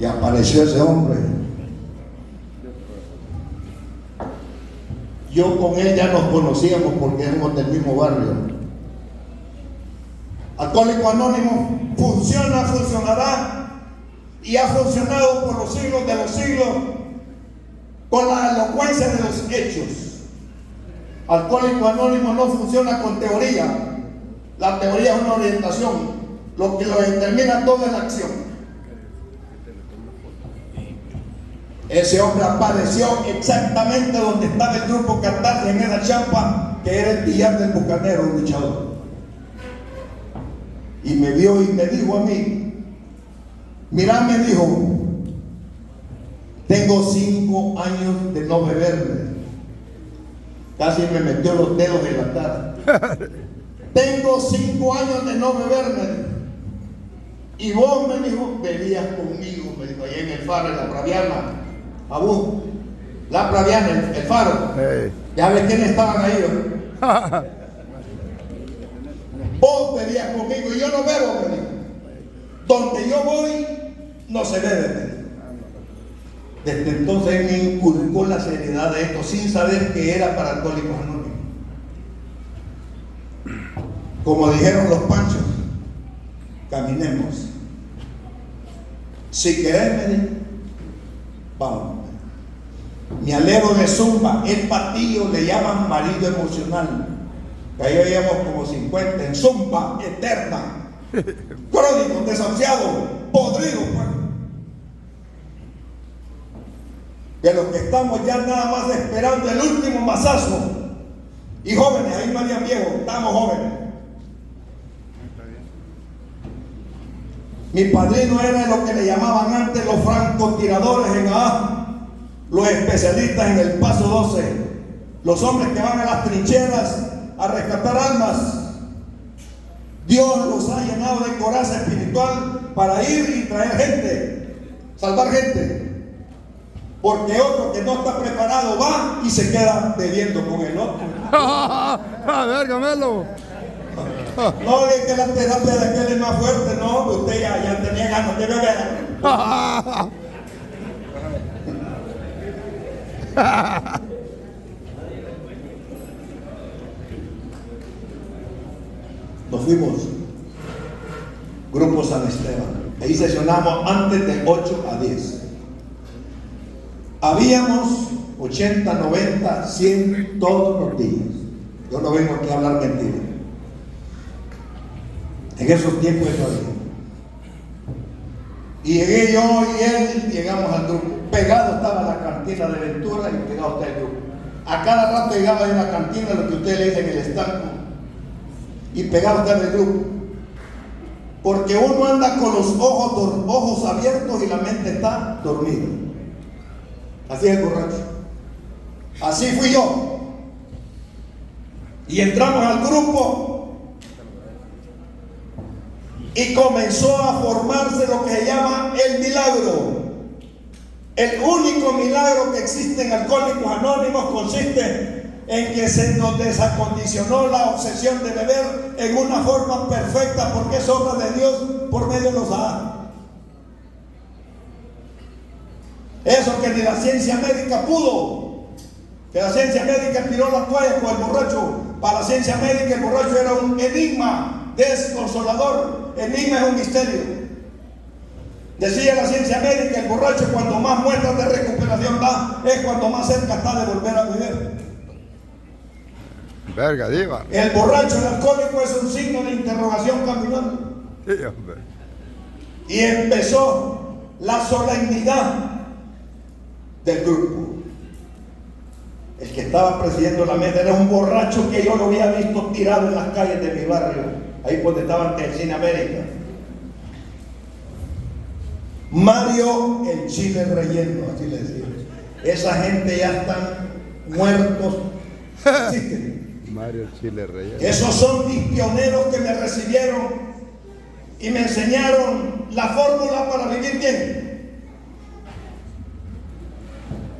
Y apareció ese hombre. Yo con él ya nos conocíamos porque éramos del mismo barrio. Alcohólico Anónimo funciona, funcionará y ha funcionado por los siglos de los siglos con la elocuencia de los hechos. Alcohólico Anónimo no funciona con teoría. La teoría es una orientación. Lo que lo determina todo es la acción. Ese hombre apareció exactamente donde estaba el grupo Cartaje, en esa champa que era el billar del bucanero, un luchador. Y me vio y me dijo a mí, mira, me dijo, tengo 5 años de no beberme. Casi me metió los dedos en la cara. Tengo 5 años de no beberme. Y vos, me dijo, bebías conmigo, me dijo, allá en el faro, en la Praviana. A vos, la Praviana, el faro. Hey. Ya ves quiénes estaban ahí, ¿no? Vos bebías conmigo y yo no bebo, me dijo. Donde yo voy, no se bebe, me dijo. Desde entonces me inculcó la seriedad de esto, sin saber que era para Alcohólicos Anónimos. Como dijeron los panchos, caminemos. Si querés, me dijo, vamos. Mi alero de zumba, el patillo, le llaman marido emocional. Que ahí veíamos como 50 en zumba eterna. Crónicos, desahuciados, podridos, pues. De los que estamos ya nada más esperando el último mazazo. Y jóvenes, ahí no habían viejos, estamos jóvenes. Mi padrino era lo que le llamaban antes los francotiradores en A, los especialistas en el paso 12, los hombres que van a las trincheras a rescatar almas. Dios los ha llenado de coraza espiritual para ir y traer gente, salvar gente. Porque otro que no está preparado va y se queda bebiendo con el otro. A ver, Gamelo. No, es que la terapia de aquel es más fuerte, no, usted ya tenía ganas de beber. Nos fuimos, Grupo San Esteban. Ahí sesionamos antes de 8 a 10. Habíamos 80, 90, 100 todos los días. Yo no vengo aquí a hablar mentira. En esos tiempos eso había. Y llegué yo y él, llegamos al grupo. Pegado estaba la cantina de Ventura y pegado está el grupo. A cada rato llegaba en la cantina, lo que ustedes le dicen el estanco, y pegado está el grupo. Porque uno anda con los ojos abiertos y la mente está dormida. Así es el borracho. Así fui yo. Y entramos al grupo y comenzó a formarse lo que se llama el milagro. El único milagro que existe en Alcohólicos Anónimos consiste en que se nos desacondicionó la obsesión de beber en una forma perfecta, porque es obra de Dios por medio de los A. Eso que ni la ciencia médica pudo, que la ciencia médica tiró la toalla con el borracho. Para la ciencia médica el borracho era un enigma desconsolador. Enigma es un misterio. Decía la ciencia médica, el borracho cuando más muestras de recuperación da, es cuando más cerca está de volver a beber. Verga, diva. El borracho, el alcohólico es un signo de interrogación caminando. Sí, hombre. Y empezó la solemnidad del grupo. El que estaba presidiendo la mesa era un borracho que yo lo había visto tirado en las calles de mi barrio, ahí donde estaba el Cine América. Mario el Chile Relleno, así le decía. Esa gente ya están muertos. Existen. Mario el Chile Relleno. Esos son mis pioneros que me recibieron y me enseñaron la fórmula para vivir bien.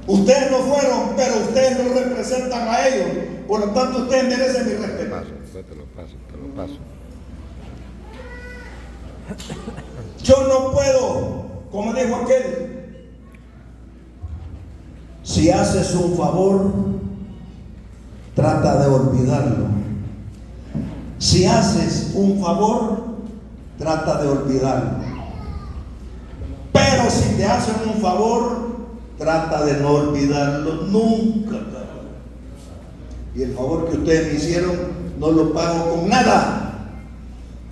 Ustedes no fueron, pero ustedes nos representan a ellos. Por lo tanto, ustedes merecen mi respeto. Te lo paso. Yo no puedo como dijo aquel, si haces un favor, trata de olvidarlo. Si haces un favor, trata de olvidarlo. Pero si te hacen un favor, trata de no olvidarlo nunca. Y el favor que ustedes me hicieron no lo pago con nada,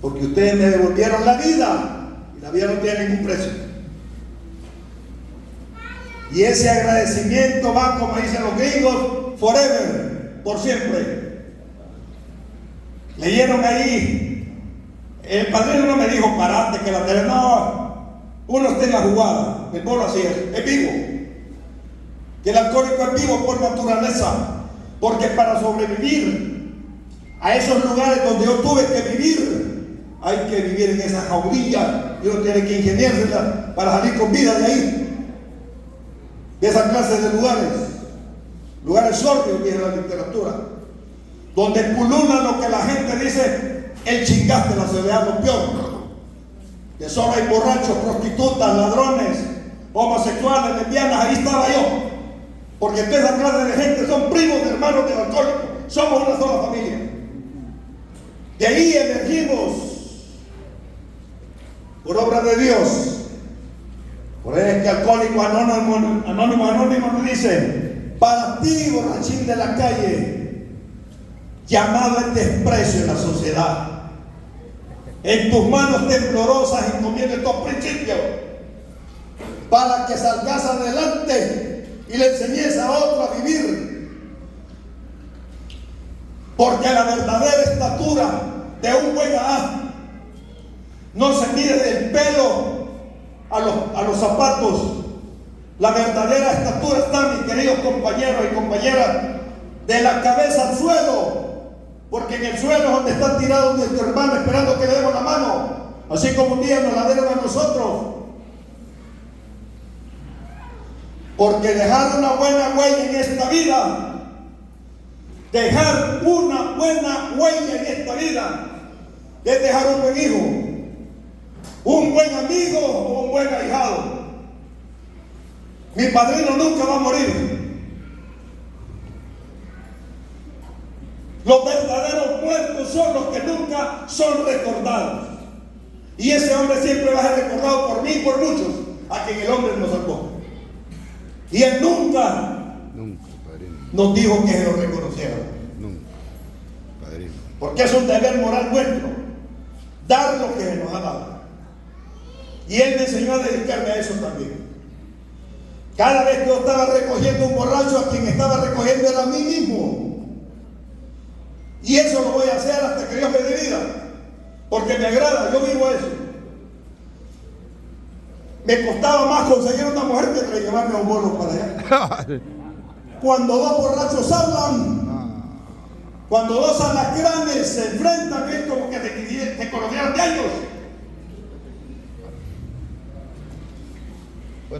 porque ustedes me devolvieron la vida, y la vida no tiene ningún precio. Y ese agradecimiento va, como dicen los gringos, forever, por siempre. Leyeron ahí, el padrino no me dijo parate que la tele, no, uno está en la jugada, el pueblo así es vivo. Que el alcohólico es vivo por naturaleza. Porque para sobrevivir a esos lugares donde yo tuve que vivir, hay que vivir en esa jaulilla y uno tiene que ingeniársela para salir con vida de ahí, de esa clase de lugares sordios, dice la literatura, donde pulula lo que la gente dice, el chingaste, la soledad, lo peor, que solo hay borrachos, prostitutas, ladrones, homosexuales, lesbianas. Ahí estaba yo. Porque toda esa clase de gente son primos de hermanos del alcohólico. Somos una sola familia. De ahí emergimos por obra de Dios. Por eso es que Alcohólicos Anónimos nos dice: para ti, borrachín de la calle, llamado el desprecio en la sociedad, en tus manos temblorosas encomiendo estos principios, para que salgas adelante y le enseñes a otro a vivir. Porque la verdadera estatura de un buen A no se mide del pelo a los zapatos. La verdadera estatura está, mis queridos compañeros y compañeras, de la cabeza al suelo. Porque en el suelo es donde está tirado nuestro hermano esperando que le demos la mano, así como un día nos la dieron a nosotros. Porque dejar una buena huella en esta vida, dejar una buena huella en esta vida, es dejar un buen hijo, un buen amigo o un buen ahijado. Mi padrino nunca va a morir. Los verdaderos muertos son los que nunca son recordados. Y ese hombre siempre va a ser recordado por mí y por muchos a quien el hombre nos salvó. Y él nunca padrino. Nos dijo que se lo reconociera. Nunca, padrino. Porque es un deber moral nuestro dar lo que se nos ha dado. Y él me enseñó a dedicarme a eso también. Cada vez que yo estaba recogiendo un borracho, a quien estaba recogiendo era a mí mismo. Y eso lo voy a hacer hasta que Dios me dé vida, porque me agrada, yo vivo eso. Me costaba más conseguir una mujer que llevarme a un bolo para allá. Cuando dos borrachos hablan, cuando dos alacranes se enfrentan, es como que se conocieran de años.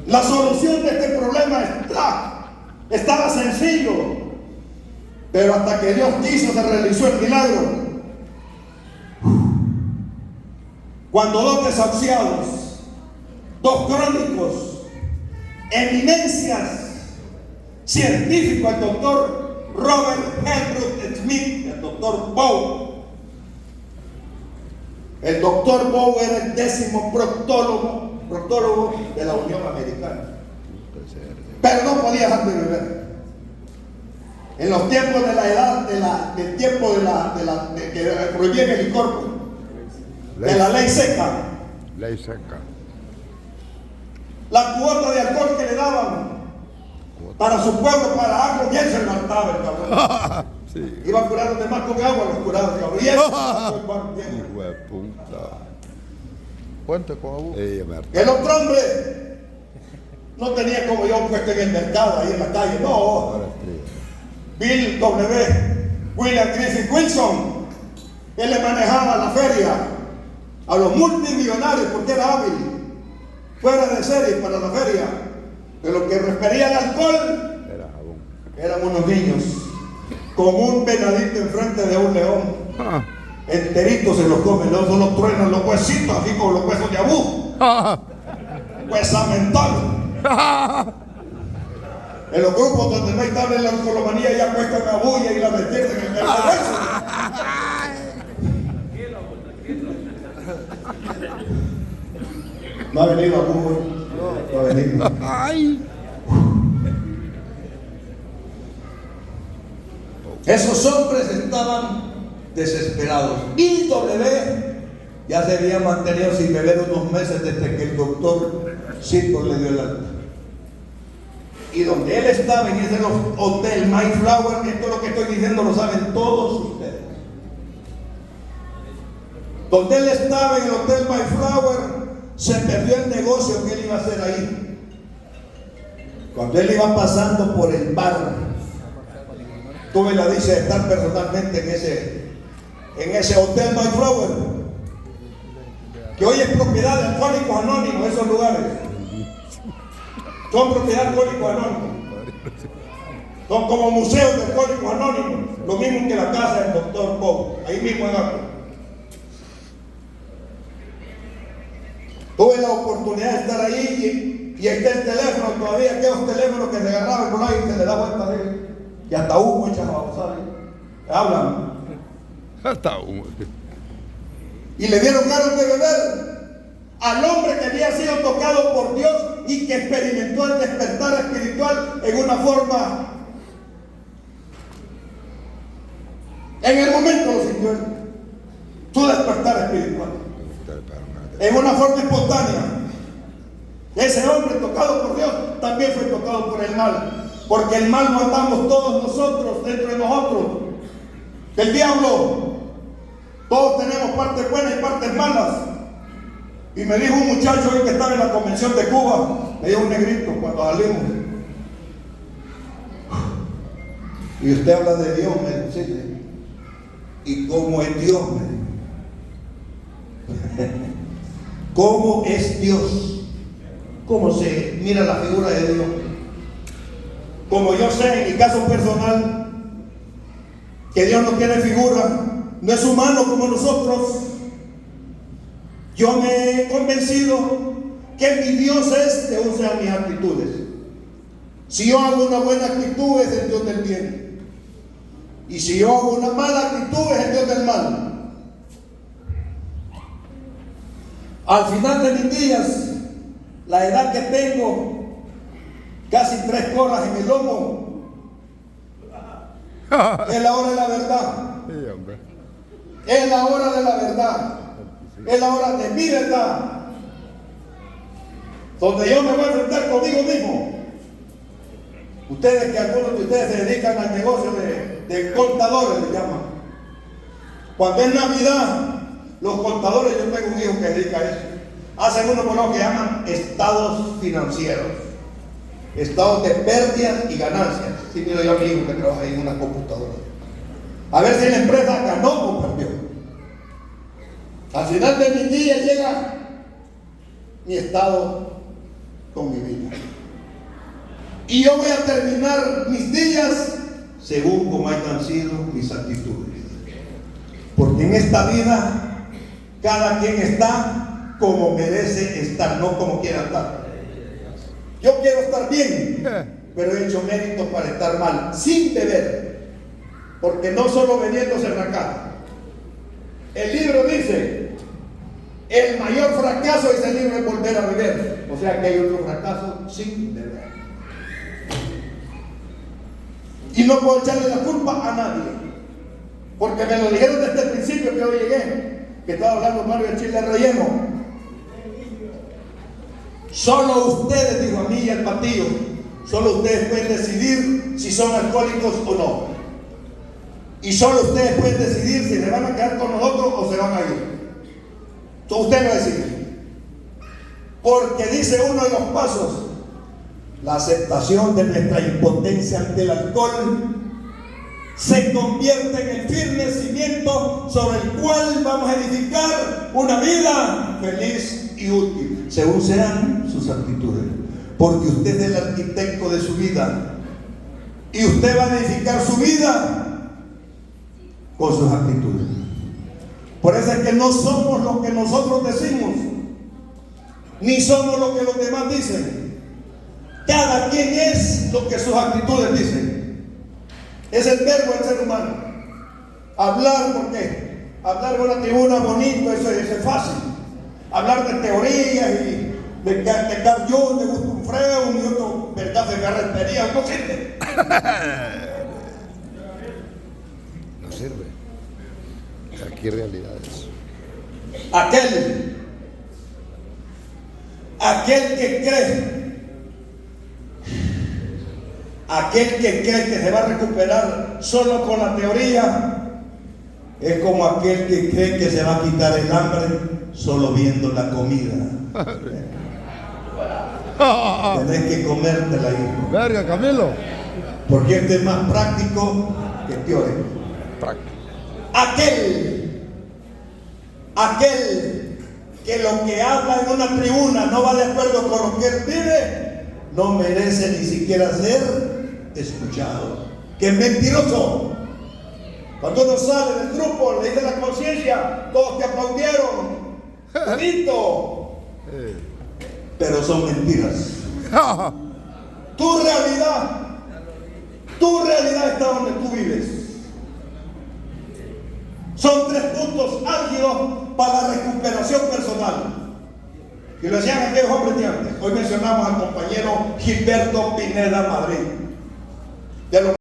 La solución de este problema estaba sencillo, pero hasta que Dios quiso se realizó el milagro. Cuando dos desahuciados, dos crónicos, eminencias científicos, el doctor Robert Helmut Schmidt, el doctor Bow. El doctor Bow era el 10º proctólogo de la Unión Americana, pero no podía dejar de beber. En los tiempos de la edad, del tiempo de que prohibían el licor, de la ley seca. Ley seca. La cuota de alcohol que le daban para su pueblo, para algo, bien se mataba el cabrón. Sí. Iba a curar a los demás con agua, los curados, cabrón. Y eso, Hijo de puta. Cuente con abuso. el otro hombre no tenía como yo puesto en el mercado, ahí en la calle, no. Bill William Griffith Wilson, él le manejaba la feria a los multimillonarios porque era hábil, fuera de serie para la feria. De lo que refería al alcohol, eran unos niños con un venadito enfrente de un león. Enteritos se los comen, luego los truenan los huesitos, así como los huesos de abú. Pues lamentable. En los grupos donde no hay tabla en la alcoholomanía ya cuestan la bulla y la despiertan en el verso. No ha venido a Cuba. No ha venido. Ay. Esos hombres estaban desesperados. Y W ya se había mantenido sin beber unos meses desde que el doctor Silver le dio el alta. Y donde él estaba en ese hotel Mayflower, esto es lo que estoy diciendo, lo saben todos ustedes. Donde él estaba en el hotel Mayflower, se perdió el negocio que él iba a hacer ahí. Cuando él iba pasando por el bar, tuve la dicha de estar personalmente en ese hotel Mayflower, que hoy es propiedad de Alcohólicos Anónimos. Esos lugares son propiedad de Alcohólicos Anónimos, son como museos de Alcohólicos Anónimos, lo mismo que la casa del doctor Bob, ahí mismo en Acre. Tuve la oportunidad de estar ahí y está el teléfono todavía, aquellos teléfonos que se agarraban por ahí y se le da vuelta de él. Y hasta humo echaba, ¿sabes? Hablan. Hasta humo. Y le dieron ganas de beber al hombre que había sido tocado por Dios y que experimentó el despertar espiritual en una forma. En el momento lo sintió él. Su despertar espiritual. En una forma espontánea. Ese hombre tocado por Dios también fue tocado por el mal. Porque el mal lo andamos todos nosotros, dentro de nosotros. El diablo, todos tenemos partes buenas y partes malas. Y me dijo un muchacho hoy que estaba en la convención de Cuba, me dijo un negrito cuando salimos. Y usted habla de Dios, me dice. ¿Y cómo es Dios? Me dice. ¿Cómo es Dios? ¿Cómo se mira la figura de Dios? Como yo sé en mi caso personal que Dios no tiene figura, no es humano como nosotros. Yo me he convencido que mi Dios es según sean mis actitudes. Si yo hago una buena actitud es el Dios del bien, y si yo hago una mala actitud es el Dios del mal. Al final de mis días, la edad que tengo, casi 3 colas en el lomo, es la hora de la verdad. Es la hora de la verdad. Es la hora de mi verdad. Donde yo me voy a enfrentar conmigo mismo. Ustedes, que algunos de ustedes se dedican al negocio de contadores, le llaman. Cuando es Navidad, los contadores, yo tengo un hijo que se dedica a eso, hacen uno por lo que llaman estados financieros. Estados de pérdidas y ganancias. Sí, miro yo a mi hijo que trabaja ahí en una computadora. A ver si la empresa ganó o perdió. Al final de mi día llega mi estado con mi vida. Y yo voy a terminar mis días según como hayan sido mis actitudes. Porque en esta vida cada quien está como merece estar, no como quiera estar. Yo quiero estar bien, pero he hecho méritos para estar mal, sin beber, porque no solo bebiendo se fracasa. El libro dice, el mayor fracaso es el libro de volver a beber. O sea que hay otro fracaso sin beber. Y no puedo echarle la culpa a nadie, porque me lo dijeron desde el principio que hoy llegué, que estaba hablando Mario del chile relleno. Solo ustedes, dijo a mí y al Patillo, solo ustedes pueden decidir si son alcohólicos o no. Y solo ustedes pueden decidir si se van a quedar con nosotros o se van a ir. Entonces usted lo decide. Porque dice uno de los pasos, la aceptación de nuestra impotencia ante el alcohol se convierte en el firme cimiento sobre el cual vamos a edificar una vida feliz y útil, según sean sus actitudes. Porque usted es el arquitecto de su vida y usted va a edificar su vida con sus actitudes. Por eso es que no somos lo que nosotros decimos, ni somos lo que los demás dicen. Cada quien es lo que sus actitudes dicen. Es el verbo del ser humano. Hablar, ¿por qué? Hablar con una tribuna bonito, eso es fácil. Hablar de teorías y de Carl Jung, de Gustav Freud y otro, verdad de carretería, no sirve. No sirve. Aquí hay realidades. Aquel que cree que se va a recuperar solo con la teoría, es como aquel que cree que se va a quitar el hambre solo viendo la comida. Tenés que comértela, hijo. Verga, Camilo. Porque este es más práctico que teórico. Aquel que lo que habla en una tribuna no va de acuerdo con lo que él vive, no merece ni siquiera ser escuchado. Que es mentiroso. Cuando uno sale del grupo, le dice la conciencia, todos te aplaudieron, bonito, pero son mentiras. Tu realidad está donde tú vives. Son 3 puntos álgidos para la recuperación personal. Y lo decían aquellos hombres de antes. Hoy mencionamos al compañero Gilberto Pineda Madrid. De los